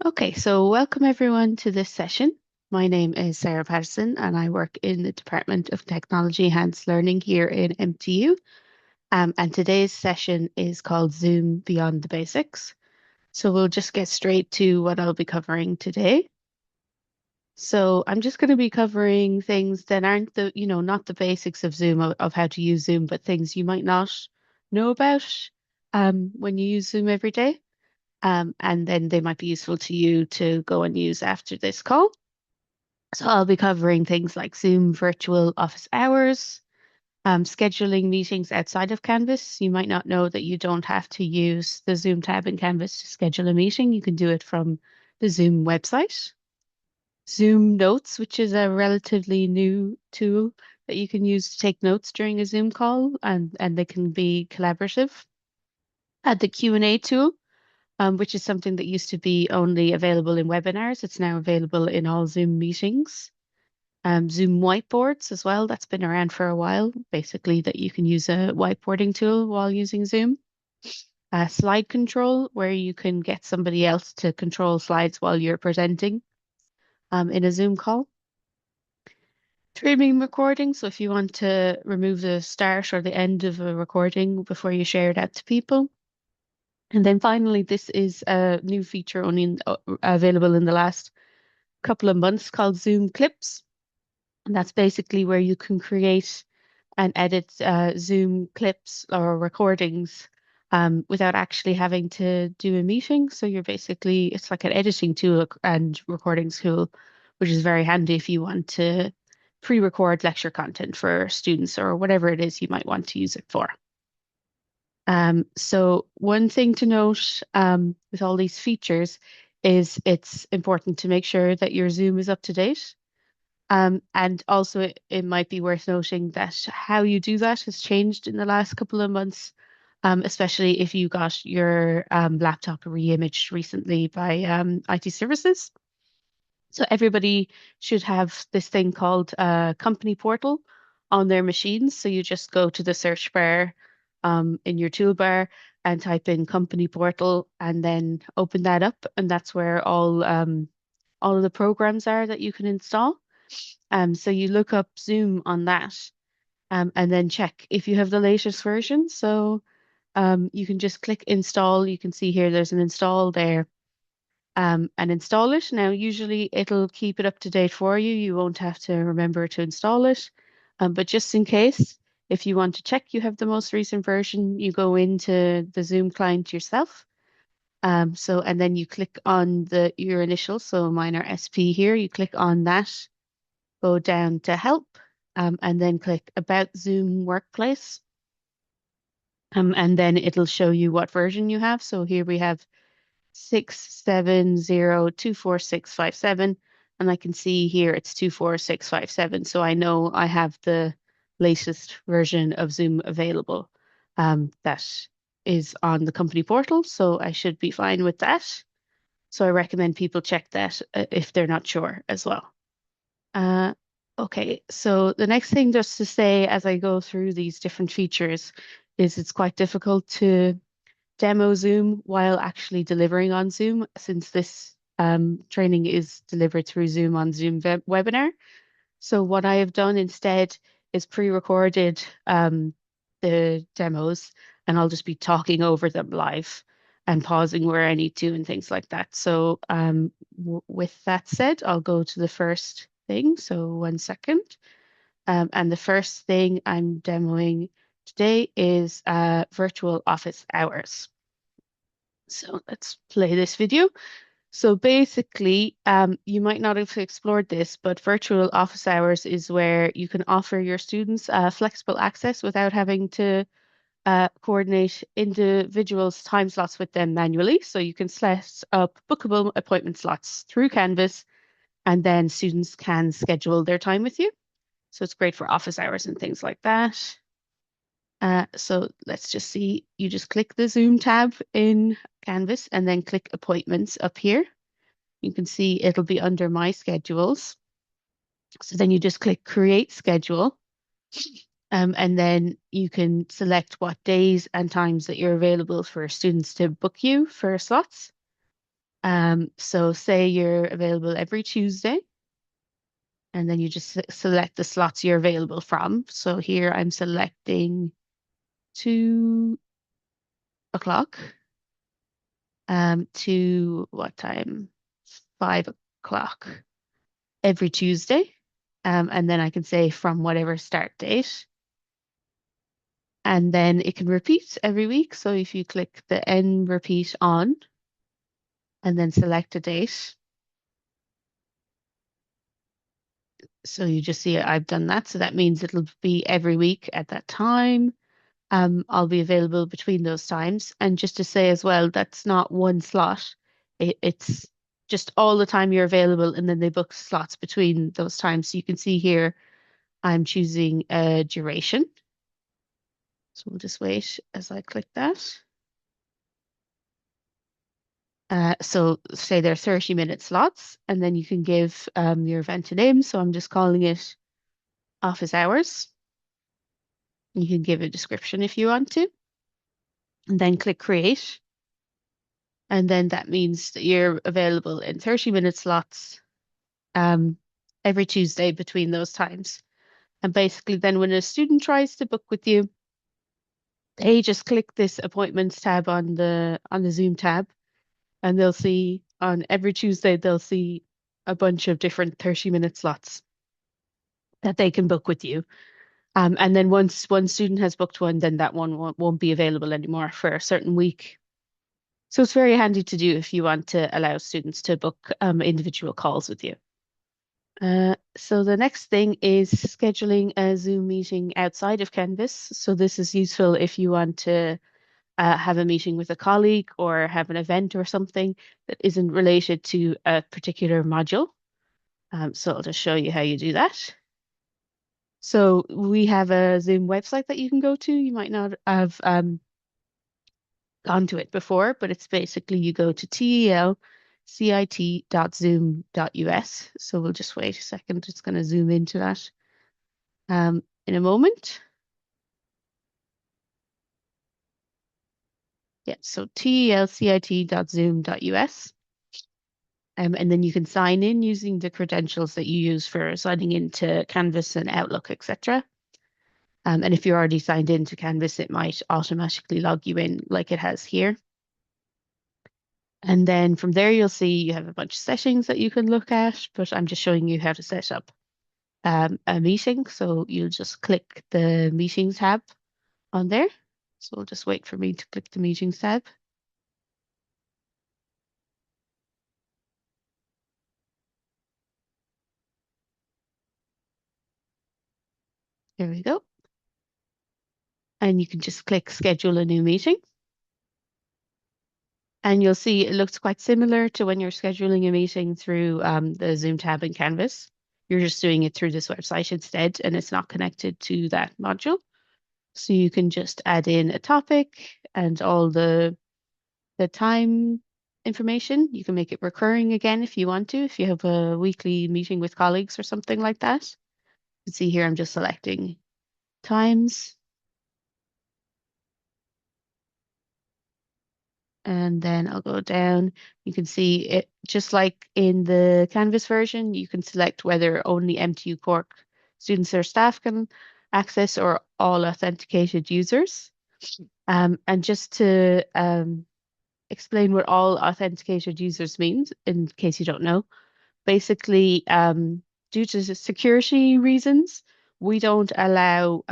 Okay, so welcome everyone to this session. My name is Sarah Patterson and I work in the Department of Technology Enhanced Learning here in MTU. And today's session is called Zoom Beyond the Basics. So we'll just get straight to what I'll be covering today. So I'm just going to be covering things that aren't not the basics of Zoom, of how to use Zoom, but things you might not know about when you use Zoom every day. And then they might be useful to you to go and use after this call. So I'll be covering things like Zoom virtual office hours, scheduling meetings outside of Canvas. You might not know that you don't have to use the Zoom tab in Canvas to schedule a meeting. You can do it from the Zoom website. Zoom Notes, which is a relatively new tool that you can use to take notes during a Zoom call, and they can be collaborative. The Q&A tool, which is something that used to be only available in webinars. It's now available in all Zoom meetings. Zoom Whiteboards as well. That's been around for a while. Basically, that you can use a whiteboarding tool while using Zoom. Slide control, where you can get somebody else to control slides while you're presenting in a Zoom call. Streaming recording. So if you want to remove the start or the end of a recording before you share it out to people. And then finally, this is a new feature only available in the last couple of months called Zoom Clips. And that's basically where you can create and edit Zoom clips or recordings without actually having to do a meeting. So it's like an editing tool and recording tool, which is very handy if you want to pre-record lecture content for students or whatever it is you might want to use it for. So one thing to note with all these features is it's important to make sure that your Zoom is up to date. And also, it might be worth noting that how you do that has changed in the last couple of months, especially if you got your laptop re-imaged recently by IT services. So everybody should have this thing called a company portal on their machines. So you just go to the search bar in your toolbar and type in company portal and then open that up. And that's where all of the programs are that you can install. So you look up Zoom on that and then check if you have the latest version. So you can just click install. You can see here there's an install there and install it. Now, usually it'll keep it up to date for you. You won't have to remember to install it. But just in case, if you want to check you have the most recent version, you go into the Zoom client yourself. And then you click on your initials. So mine are SP here. You click on that, go down to help, and then click about Zoom Workplace. And then it'll show you what version you have. So here we have 670246657, and I can see here it's 24657. So I know I have the latest version of Zoom available that is on the company portal. So I should be fine with that. So I recommend people check that if they're not sure as well. Uh, okay, so the next thing just to say as I go through these different features is it's quite difficult to demo Zoom while actually delivering on Zoom, since this training is delivered through Zoom on Zoom webinar. So what I have done instead is pre-recorded the demos, and I'll just be talking over them live and pausing where I need to and things like that. So with that said, I'll go to the first thing. So 1 second. And the first thing I'm demoing today is virtual office hours. So let's play this video. So basically, you might not have explored this, but virtual office hours is where you can offer your students flexible access without having to coordinate individuals' time slots with them manually. So you can set up bookable appointment slots through Canvas, and then students can schedule their time with you. So it's great for office hours and things like that. So let's just see, you just click the Zoom tab in Canvas and then click appointments up here. You can see it'll be under my schedules. So then you just click create schedule. And then you can select what days and times that you're available for students to book you for slots. So say you're available every Tuesday, and then you just select the slots you're available from. So here I'm selecting 2 o'clock, to what time? 5 o'clock every Tuesday. And then I can say from whatever start date. And then it can repeat every week. So if you click the N repeat on and then select a date, so you just see I've done that. So that means it'll be every week at that time. I'll be available between those times. And just to say as well, that's not one slot. It's just all the time you're available, and then they book slots between those times. So you can see here, I'm choosing a duration. So we'll just wait as I click that. So say they're 30-minute slots, and then you can give your event a name. So I'm just calling it office hours. You can give a description if you want to, and then click create. And then that means that you're available in 30-minute slots um, every Tuesday between those times. And basically, then when a student tries to book with you, they just click this appointments tab on the Zoom tab, and they'll see on every Tuesday they'll see a bunch of different 30-minute slots that they can book with you. And then once one student has booked one, then that one won't be available anymore for a certain week. So it's very handy to do if you want to allow students to book individual calls with you. So the next thing is scheduling a Zoom meeting outside of Canvas. So this is useful if you want to have a meeting with a colleague or have an event or something that isn't related to a particular module. So I'll just show you how you do that. So we have a Zoom website that you can go to. You might not have gone to it before, but it's basically you go to telcit.zoom.us. So we'll just wait a second. It's going to zoom into that in a moment. Yeah, so telcit.zoom.us. And then you can sign in using the credentials that you use for signing into Canvas and Outlook, etc. And if you're already signed into Canvas, it might automatically log you in like it has here. And then from there, you'll see you have a bunch of settings that you can look at, but I'm just showing you how to set up a meeting. So you'll just click the Meetings tab on there. So we'll just wait for me to click the Meetings tab. There we go. And you can just click Schedule a new meeting. And you'll see it looks quite similar to when you're scheduling a meeting through the Zoom tab in Canvas. You're just doing it through this website instead, and it's not connected to that module. So you can just add in a topic and all the time information. You can make it recurring again if you want to, if you have a weekly meeting with colleagues or something like that. You can see here I'm just selecting times. And then I'll go down. You can see it just like in the Canvas version, you can select whether only MTU Cork students or staff can access or all authenticated users. And just to explain what all authenticated users means, in case you don't know, basically, due to security reasons, we don't allow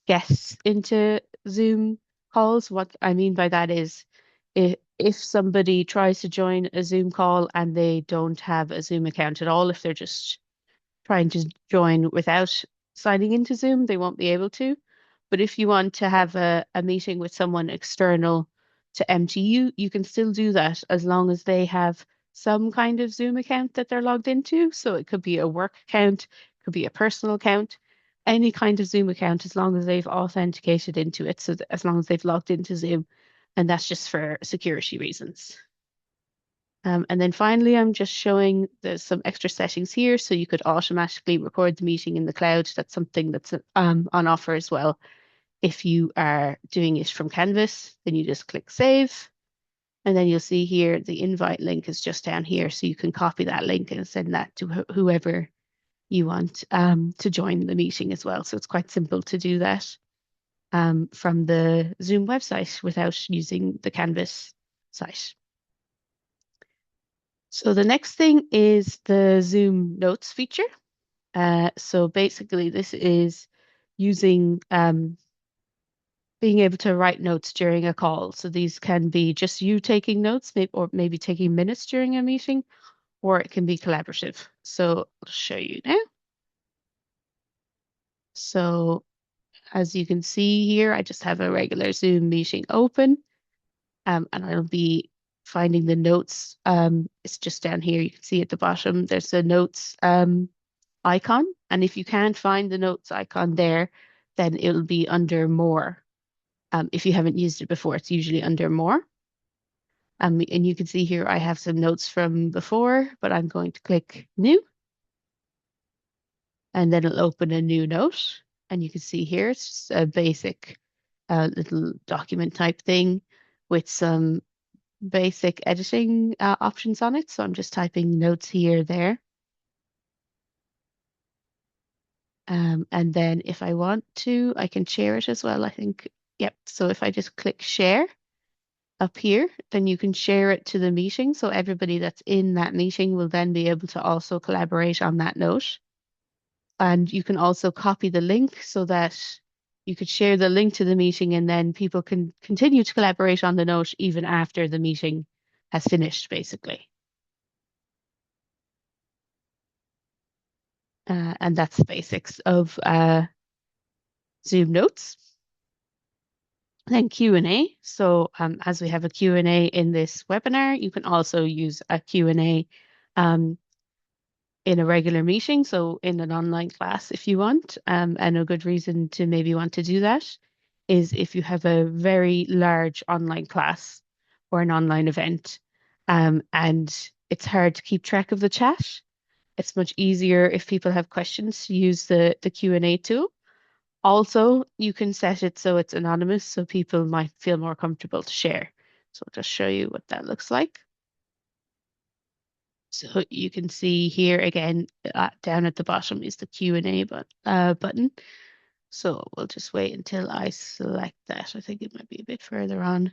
guests into Zoom calls. What I mean by that is if somebody tries to join a Zoom call and they don't have a Zoom account at all, if they're just trying to join without signing into Zoom, they won't be able to. But if you want to have a meeting with someone external to MTU, you can still do that as long as they have some kind of Zoom account that they're logged into. So it could be a work account, could be a personal account, any kind of Zoom account, as long as they've authenticated into it. So as long as they've logged into Zoom, and that's just for security reasons. And then finally, I'm just showing there's some extra settings here. So you could automatically record the meeting in the cloud. That's something that's on offer as well. If you are doing it from Canvas, then you just click Save. And then you'll see here the invite link is just down here. So you can copy that link and send that to whoever you want to join the meeting as well. So it's quite simple to do that from the Zoom website without using the Canvas site. So the next thing is the Zoom Notes feature. So basically, this is using being able to write notes during a call. So these can be just you taking notes, or maybe taking minutes during a meeting, or it can be collaborative. So I'll show you now. So as you can see here, I just have a regular Zoom meeting open, and I'll be finding the notes. It's just down here. You can see at the bottom, there's a notes icon. And if you can't find the notes icon there, then it'll be under more. If you haven't used it before, it's usually under more. And you can see here, I have some notes from before, but I'm going to click new, and then it'll open a new note. And you can see here, it's just a basic little document type thing with some basic editing options on it. So I'm just typing notes here, there. And then if I want to, I can share it as well, I think. Yep. So if I just click share up here, then you can share it to the meeting. So everybody that's in that meeting will then be able to also collaborate on that note. And you can also copy the link so that you could share the link to the meeting and then people can continue to collaborate on the note even after the meeting has finished, basically. And that's the basics of Zoom Notes. Then Q&A. So as we have a Q&A in this webinar, you can also use a Q&A in a regular meeting, so in an online class if you want. And a good reason to maybe want to do that is if you have a very large online class or an online event, and it's hard to keep track of the chat. It's much easier if people have questions to use the Q&A tool. Also, you can set it so it's anonymous, so people might feel more comfortable to share. So I'll just show you what that looks like. So you can see here again, down at the bottom is the Q&A button. So we'll just wait until I select that. I think it might be a bit further on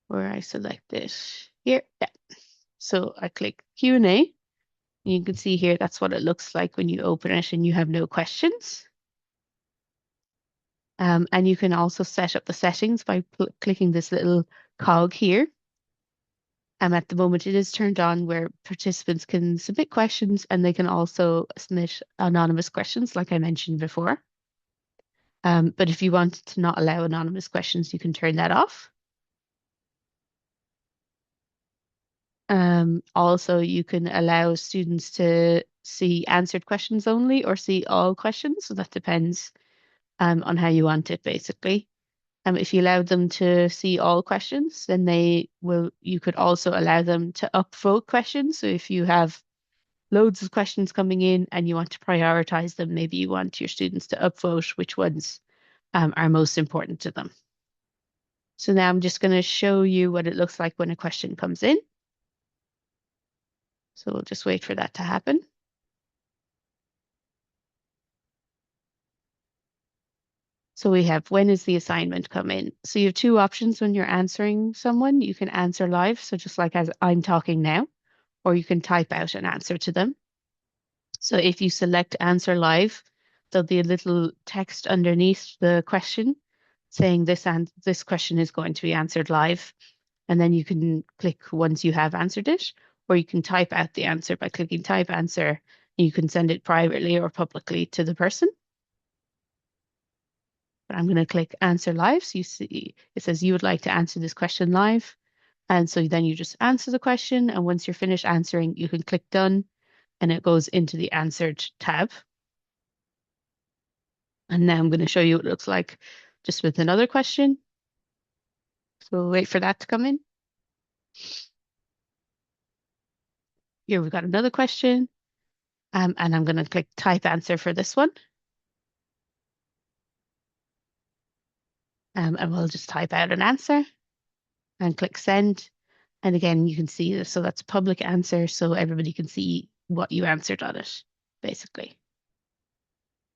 where I select it here. Yeah. So I click Q&A. And you can see here, that's what it looks like when you open it and you have no questions. And you can also set up the settings by clicking this little cog here. At the moment, it is turned on where participants can submit questions and they can also submit anonymous questions, like I mentioned before. But if you want to not allow anonymous questions, you can turn that off. Also, you can allow students to see answered questions only or see all questions. So that depends on how you want it, basically. If you allow them to see all questions, then you could also allow them to upvote questions. So if you have loads of questions coming in and you want to prioritize them, maybe you want your students to upvote which ones are most important to them. So now I'm just going to show you what it looks like when a question comes in. So we'll just wait for that to happen. So we have, when is the assignment come in? So you have two options when you're answering someone. You can answer live, so just like as I'm talking now, or you can type out an answer to them. So if you select answer live, there'll be a little text underneath the question saying this question is going to be answered live. And then you can click once you have answered it, or you can type out the answer by clicking type answer. You can send it privately or publicly to the person. But I'm going to click answer live. So you see it says you would like to answer this question live. And so then you just answer the question. And once you're finished answering, you can click done and it goes into the answered tab. And now I'm going to show you what it looks like just with another question. So we'll wait for that to come in. Here we've got another question. And I'm going to click type answer for this one. And we'll just type out an answer and click send. And again, you can see this. So that's a public answer, so everybody can see what you answered on it, basically.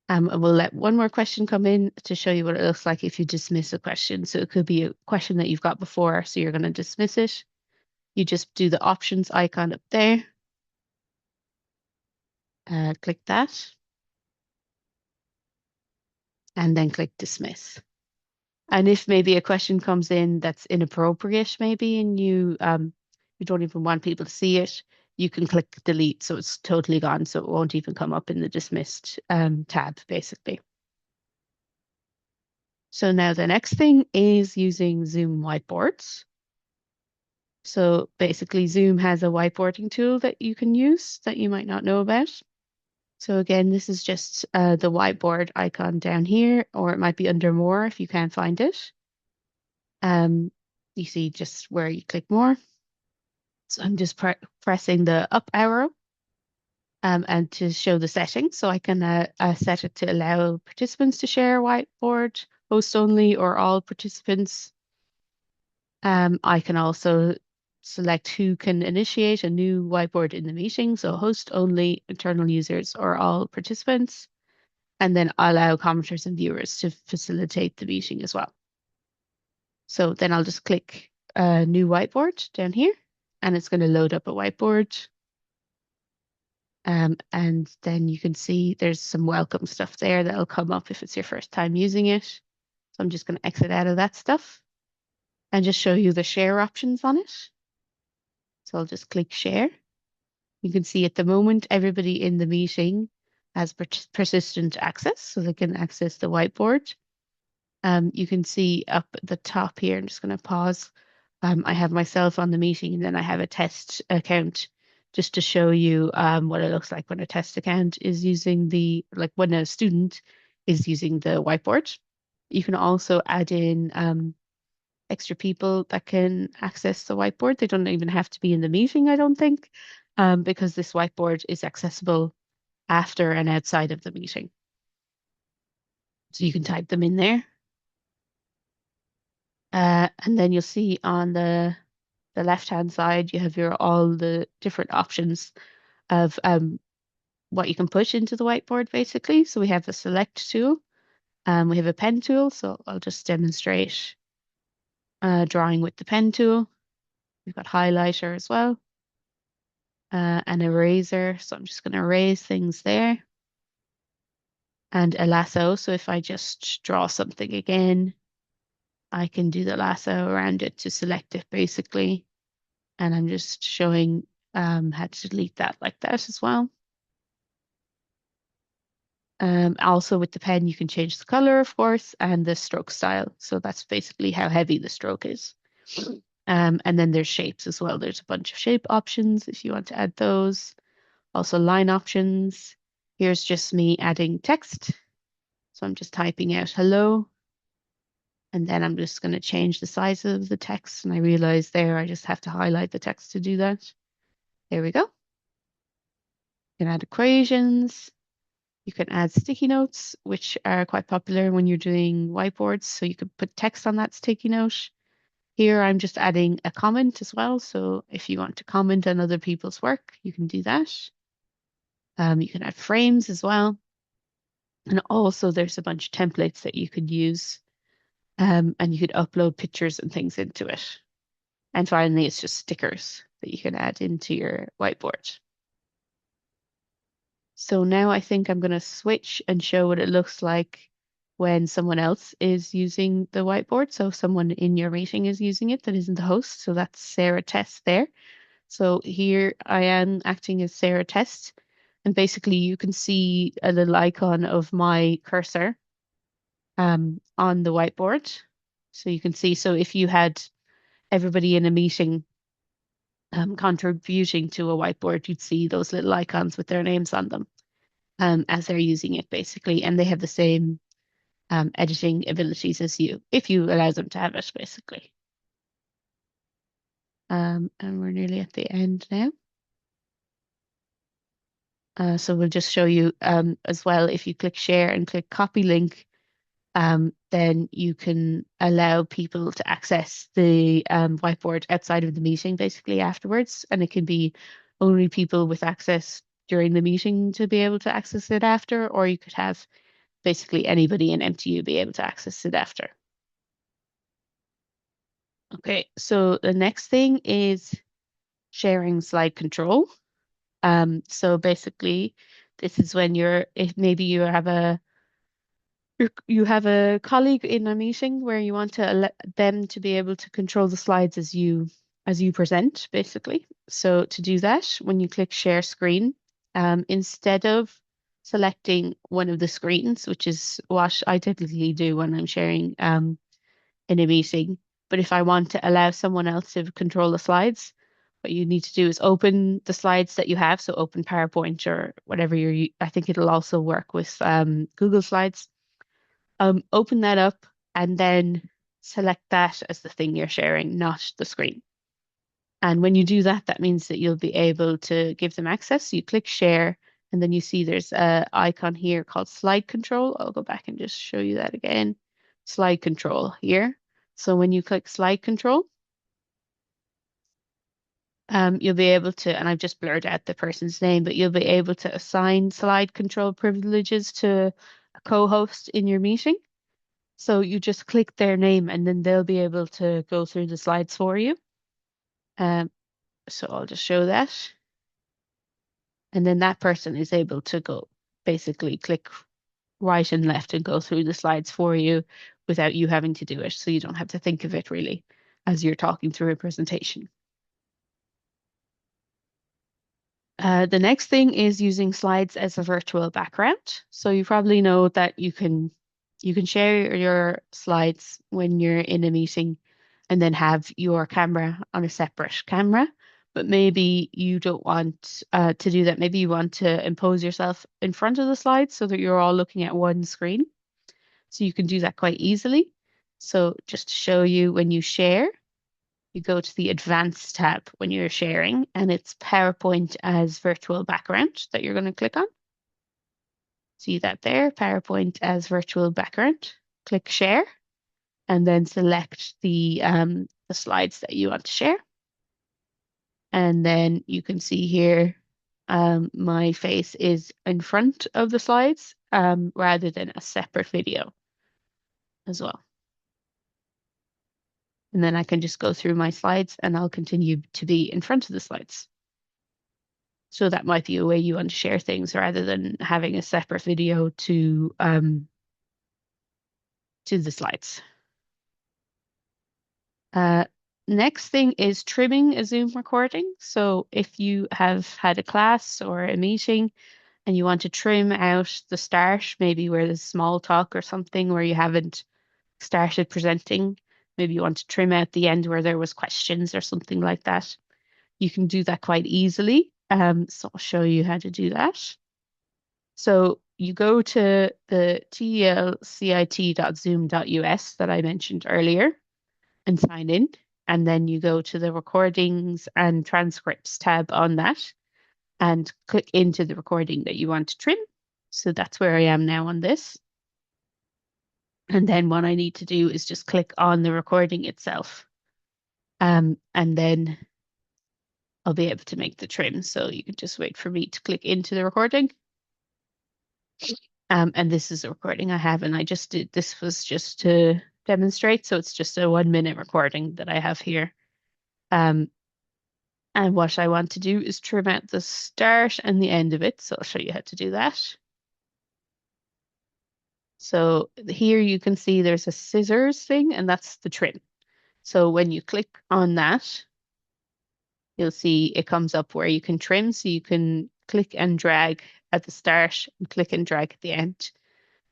And we'll let one more question come in to show you what it looks like if you dismiss a question. So it could be a question that you've got before, so you're going to dismiss it. You just do the options icon up there, click that, and then click dismiss. And if maybe a question comes in that's inappropriate, maybe, and you don't even want people to see it, you can click delete, so it's totally gone, so it won't even come up in the dismissed tab, basically. So now the next thing is using Zoom whiteboards. So basically, Zoom has a whiteboarding tool that you can use that you might not know about. So again, this is just the whiteboard icon down here, or it might be under more if you can't find it. You see just where you click more. So I'm just pressing the up arrow and to show the settings. So I can set it to allow participants to share whiteboard, host only, or all participants. I can also select who can initiate a new whiteboard in the meeting. So host only, internal users, or all participants. And then allow commenters and viewers to facilitate the meeting as well. So then I'll just click new whiteboard down here, and it's going to load up a whiteboard. And then you can see there's some welcome stuff there that'll come up if it's your first time using it. So I'm just going to exit out of that stuff and just show you the share options on it. So I'll just click share. You can see at the moment, everybody in the meeting has persistent access, so they can access the whiteboard. You can see up at the top here, I'm just going to pause. I have myself on the meeting, and then I have a test account just to show you what it looks like when a test account is using like when a student is using the whiteboard. You can also add in extra people that can access the whiteboard. They don't even have to be in the meeting, I don't think, because this whiteboard is accessible after and outside of the meeting. So you can type them in there. And then you'll see on the left-hand side, you have all the different options of what you can push into the whiteboard, basically. So we have a select tool, we have a pen tool. So I'll just demonstrate drawing with the pen tool. We've got highlighter as well, an eraser. So I'm just going to erase things there. And a lasso. So if I just draw something again, I can do the lasso around it to select it, basically. And I'm just showing how to delete that like that as well. Also with the pen, you can change the color, of course, and the stroke style. So that's basically how heavy the stroke is. And then there's shapes as well. There's a bunch of shape options if you want to add those. Also line options. Here's just me adding text. So I'm just typing out hello. And then I'm just going to change the size of the text. And I realize there I just have to highlight the text to do that. There we go. You can add equations. You can add sticky notes, which are quite popular when you're doing whiteboards. So you could put text on that sticky note. Here I'm just adding a comment as well. So if you want to comment on other people's work, you can do that. You can add frames as well. And also there's a bunch of templates that you could use. And you could upload pictures and things into it. And finally, it's just stickers that you can add into your whiteboard. So now I think I'm going to switch and show what it looks like when someone else is using the whiteboard. So someone in your meeting is using it that isn't the host. So that's Sarah Test there. So here I am acting as Sarah Test. And basically you can see a little icon of my cursor on the whiteboard. So you can see, so if you had everybody in a meeting contributing to a whiteboard, you'd see those little icons with their names on them as they're using it, basically. And they have the same editing abilities as you, if you allow them to have it, basically. And we're nearly at the end now. So we'll just show you as well, if you click share and click copy link, then you can allow people to access the whiteboard outside of the meeting basically afterwards. And it can be only people with access during the meeting to be able to access it after, or you could have basically anybody in MTU be able to access it after. Okay, so the next thing is sharing slide control. So basically, this is when if maybe you have a colleague in a meeting where you want to let them to be able to control the slides as you present, basically. So to do that, when you click share screen, instead of selecting one of the screens, which is what I typically do when I'm sharing in a meeting, but if I want to allow someone else to control the slides, what you need to do is open the slides that you have. So open PowerPoint or whatever I think it'll also work with Google Slides. Open that up and then select that as the thing you're sharing, not the screen. And when you do that, that means that you'll be able to give them access. You click share, and then you see there's an icon here called slide control. I'll go back and just show you that again. Slide control here. So when you click slide control, you'll be able to, and I've just blurred out the person's name, but you'll be able to assign slide control privileges to a co-host in your meeting. So you just click their name and then they'll be able to go through the slides for you. Um, so I'll just show that. And then that person is able to go basically click right and left and go through the slides for you without you having to do it. So you don't have to think of it really as you're talking through a presentation. The next thing is using slides as a virtual background. So you probably know that you can share your slides when you're in a meeting and then have your camera on a separate camera. But maybe you don't want to do that. Maybe you want to impose yourself in front of the slides so that you're all looking at one screen. So you can do that quite easily. So just to show you, when you share, you go to the Advanced tab when you're sharing, and it's PowerPoint as virtual background that you're going to click on. See that there, PowerPoint as virtual background. Click Share, and then select the slides that you want to share. And then you can see here, my face is in front of the slides rather than a separate video as well. And then I can just go through my slides and I'll continue to be in front of the slides. So that might be a way you want to share things rather than having a separate video to the slides. Next thing is trimming a Zoom recording. So if you have had a class or a meeting and you want to trim out the start, maybe where there's small talk or something where you haven't started presenting, maybe you want to trim out the end where there was questions or something like that. You can do that quite easily. So I'll show you how to do that. So you go to the telcit.zoom.us that I mentioned earlier and sign in. And then you go to the recordings and transcripts tab on that and click into the recording that you want to trim. So that's where I am now on this. And then what I need to do is just click on the recording itself. And then I'll be able to make the trim. So you can just wait for me to click into the recording. And this is a recording I have, and I just did, this was just to demonstrate. So it's just a 1 minute recording that I have here. And what I want to do is trim out the start and the end of it. So I'll show you how to do that. So here you can see there's a scissors thing, and that's the trim. So when you click on that, you'll see it comes up where you can trim. So you can click and drag at the start and click and drag at the end.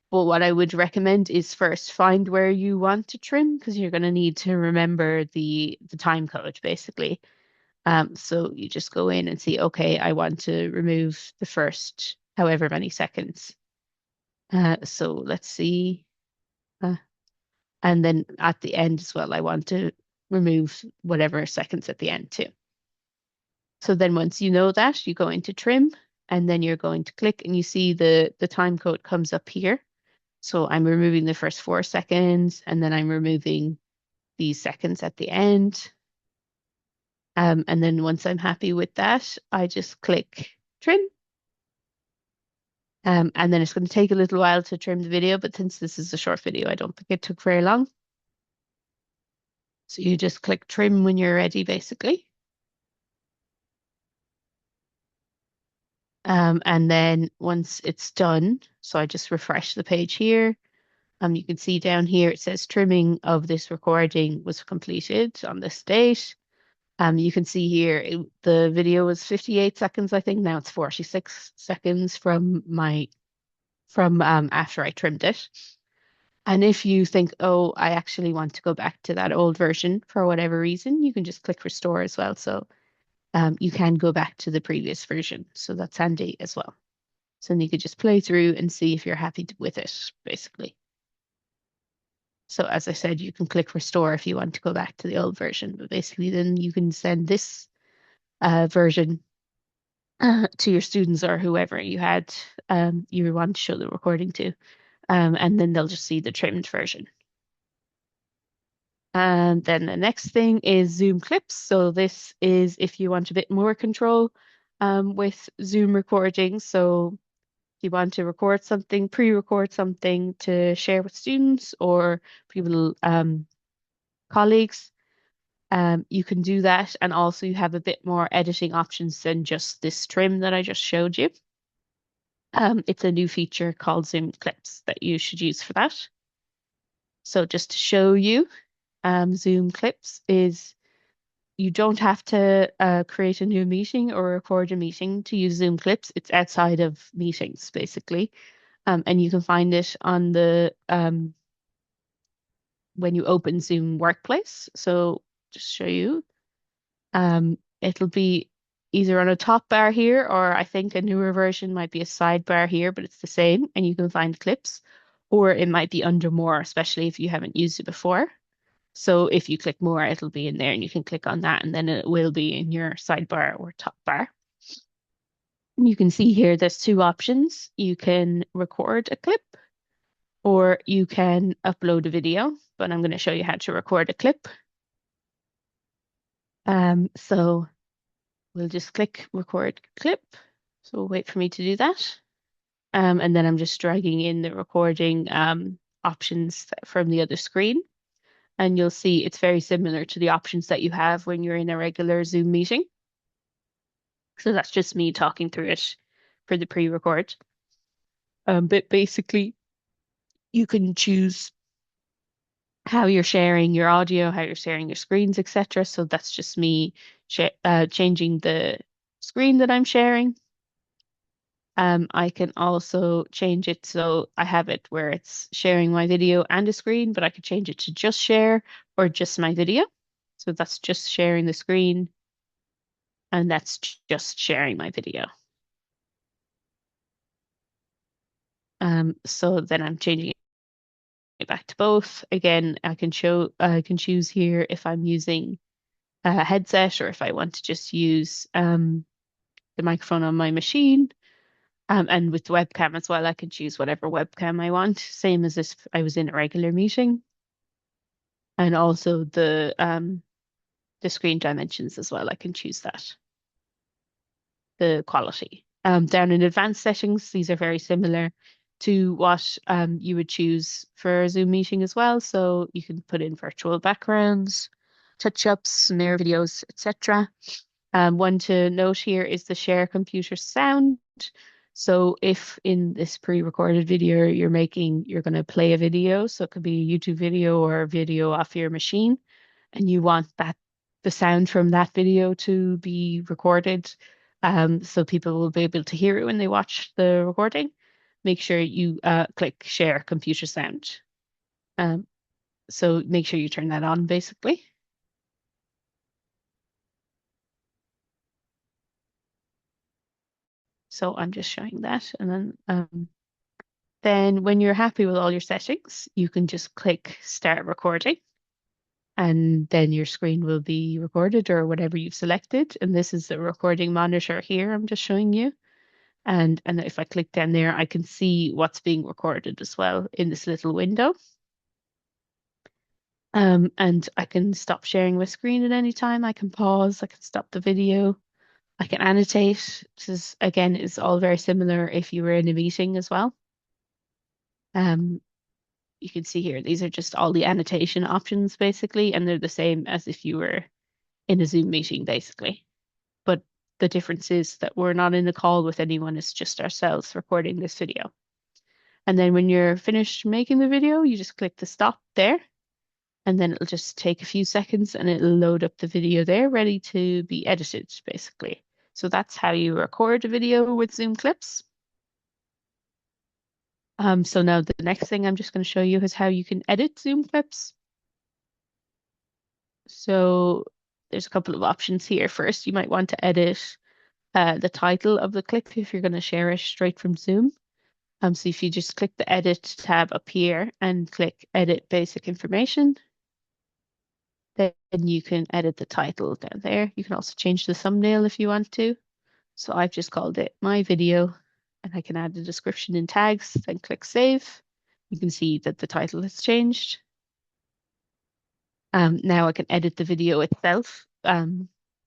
But what I would recommend is first find where you want to trim, because you're going to need to remember the time code basically. So you just go in and see, okay, I want to remove the first however many seconds. So let's see. And then at the end as well, I want to remove whatever seconds at the end too. So then once you know that, you go into trim, and then you're going to click and you see the time code comes up here. So I'm removing the first 4 seconds and then I'm removing these seconds at the end. And then once I'm happy with that, I just click trim. And then it's going to take a little while to trim the video, but since this is a short video, I don't think it took very long. So you just click trim when you're ready, basically. And then once it's done, so I just refresh the page here. You can see down here it says trimming of this recording was completed on this date. You can see here the video was 58 seconds, I think. Now it's 46 seconds from after I trimmed it. And if you think, oh, I actually want to go back to that old version for whatever reason, you can just click restore as well. So you can go back to the previous version. So that's handy as well. So then you could just play through and see if you're happy with it, basically. So as I said, you can click restore if you want to go back to the old version, but basically then you can send this version to your students or whoever you want to show the recording to, and then they'll just see the trimmed version. And then the next thing is Zoom clips. So this is if you want a bit more control with Zoom recording. So if you want to record something, pre-record something to share with students or people, colleagues, you can do that. And also you have a bit more editing options than just this trim that I just showed you. It's a new feature called Zoom clips that you should use for that. So just to show you, Zoom clips is you don't have to create a new meeting or record a meeting to use Zoom clips. It's outside of meetings, basically. And you can find it on the when you open Zoom Workplace. So just show you, it'll be either on a top bar here, or I think a newer version might be a sidebar here, but it's the same, and you can find clips, or it might be under more, especially if you haven't used it before. So if you click more, it'll be in there and you can click on that and then it will be in your sidebar or top bar. And you can see here there's two options. You can record a clip or you can upload a video, but I'm going to show you how to record a clip. So we'll just click record clip. So we'll wait for me to do that. And then I'm just dragging in the recording options from the other screen. And you'll see it's very similar to the options that you have when you're in a regular Zoom meeting. So that's just me talking through it for the pre-record. But basically, you can choose how you're sharing your audio, how you're sharing your screens, etc. So that's just me changing the screen that I'm sharing. I can also change it so I have it where it's sharing my video and a screen, but I could change it to just share or just my video. So that's just sharing the screen and that's just sharing my video. So then I'm changing it back to both. Again, I can choose here if I'm using a headset or if I want to just use the microphone on my machine. And with the webcam as well, I can choose whatever webcam I want, same as if I was in a regular meeting. And also the screen dimensions as well, I can choose that. The quality. Down in advanced settings, these are very similar to what you would choose for a Zoom meeting as well. So you can put in virtual backgrounds, touch-ups, mirror videos, etc. One to note here is the share computer sound. So if in this pre-recorded video you're going to play a video, so it could be a YouTube video or a video off your machine, and you want the sound from that video to be recorded, so people will be able to hear it when they watch the recording, make sure you click share computer sound. So make sure you turn that on basically. So I'm just showing that. And then when you're happy with all your settings, you can just click start recording. And then your screen will be recorded or whatever you've selected. And this is the recording monitor here I'm just showing you. And if I click down there, I can see what's being recorded as well in this little window. And I can stop sharing my screen at any time. I can pause, I can stop the video, I can annotate. This is, again, is all very similar if you were in a meeting as well. Um, you can see here, these are just all the annotation options basically, and they're the same as if you were in a Zoom meeting basically. But the difference is that we're not in a call with anyone, it's just ourselves recording this video. And then when you're finished making the video, you just click the stop there, and then it'll just take a few seconds and it'll load up the video there, ready to be edited, basically. So that's how you record a video with Zoom clips. So now the next thing I'm just going to show you is how you can edit Zoom clips. So there's a couple of options here. First, you might want to edit the title of the clip if you're going to share it straight from Zoom. So if you just click the Edit tab up here and click Edit Basic Information, then you can edit the title down there. You can also change the thumbnail if you want to. So I've just called it My Video, and I can add the description and tags, then click Save. You can see that the title has changed. Now I can edit the video itself,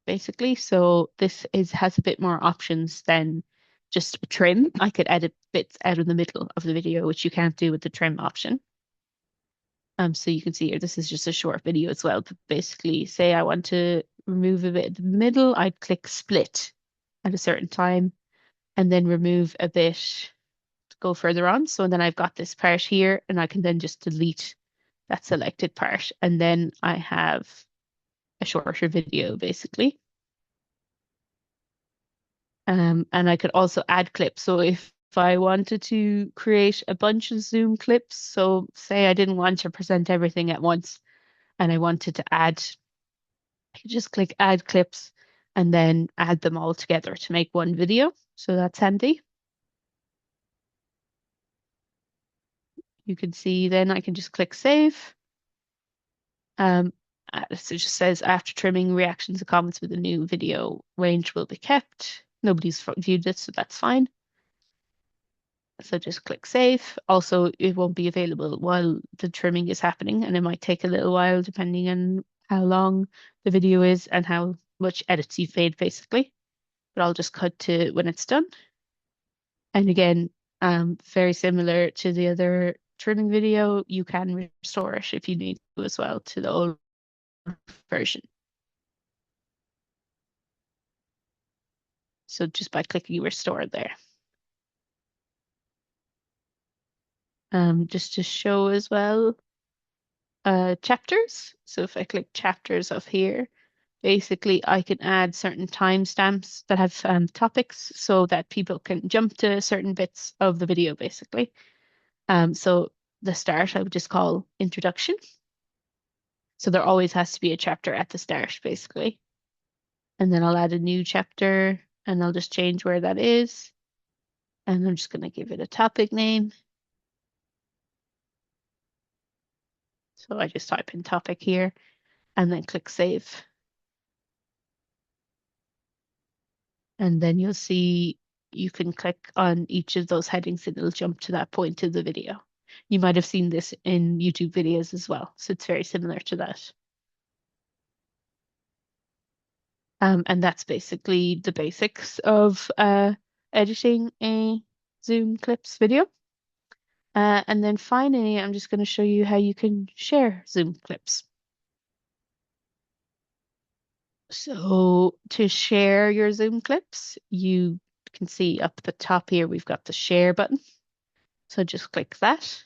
basically. So this has a bit more options than just a trim. I could edit bits out of the middle of the video, which you can't do with the trim option. So you can see here, this is just a short video as well. But basically, say I want to remove a bit in the middle, I'd click split at a certain time and then remove a bit to go further on. So then I've got this part here and I can then just delete that selected part. And then I have a shorter video basically. And I could also add clips. So if I wanted to create a bunch of Zoom clips, so say I didn't want to present everything at once and I wanted to add, I could just click add clips and then add them all together to make one video. So that's handy. You can see then I can just click save. So it just says after trimming, reactions and comments with a new video range will be kept. Nobody's viewed this, so that's fine. So just click save. Also, it won't be available while the trimming is happening, and it might take a little while depending on how long the video is and how much edits you've made, basically. But I'll just cut to when it's done. And again, very similar to the other trimming video, you can restore it if you need to as well to the old version. So just by clicking restore there. Just to show as well, chapters. So if I click chapters up here, basically I can add certain timestamps that have topics so that people can jump to certain bits of the video, basically. So the start I would just call introduction. So there always has to be a chapter at the start, basically. And then I'll add a new chapter and I'll just change where that is. And I'm just going to give it a topic name. So I just type in topic here and then click save. And then you'll see you can click on each of those headings and it'll jump to that point in the video. You might have seen this in YouTube videos as well. So it's very similar to that. And that's basically the basics of editing a Zoom Clips video. And then finally, I'm just going to show you how you can share Zoom Clips. So to share your Zoom Clips, you can see up the top here, we've got the share button. So just click that.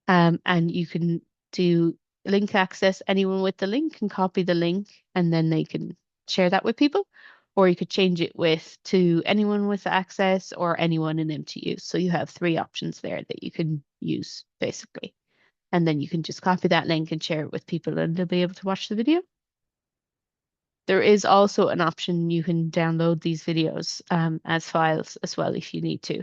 And you can do link access. Anyone with the link can copy the link and then they can share that with people. Or you could change it with to anyone with access or anyone in empty use. So you have three options there that you can use basically. And then you can just copy that link and share it with people and they'll be able to watch the video. There is also an option you can download these videos as files as well if you need to.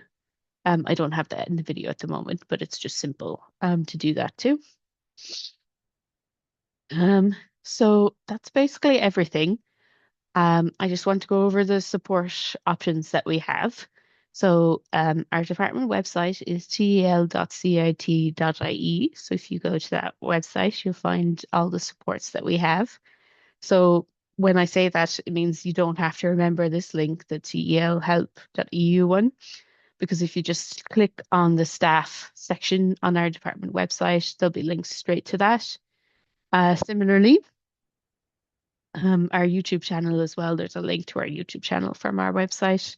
I don't have that in the video at the moment, but it's just simple to do that too. So that's basically everything. I just want to go over the support options that we have. So our department website is tel.cit.ie. So if you go to that website, you'll find all the supports that we have. So when I say that, it means you don't have to remember this link, the telhelp.eu one, because if you just click on the staff section on our department website, there'll be links straight to that. Similarly, our YouTube channel as well, there's a link to our YouTube channel from our website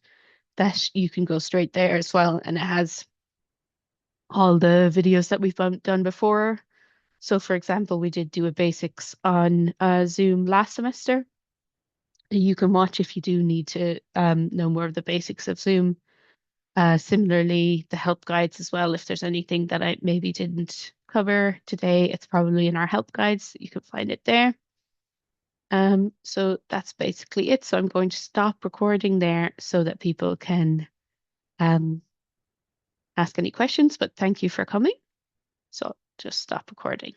that you can go straight there as well. And it has all the videos that we've done before. So, for example, we did do a basics on Zoom last semester. You can watch if you do need to know more of the basics of Zoom. Similarly, the help guides as well. If there's anything that I maybe didn't cover today, it's probably in our help guides. You can find it there. So that's basically it. So I'm going to stop recording there so that people can um, ask any questions, but thank you for coming. So just stop recording.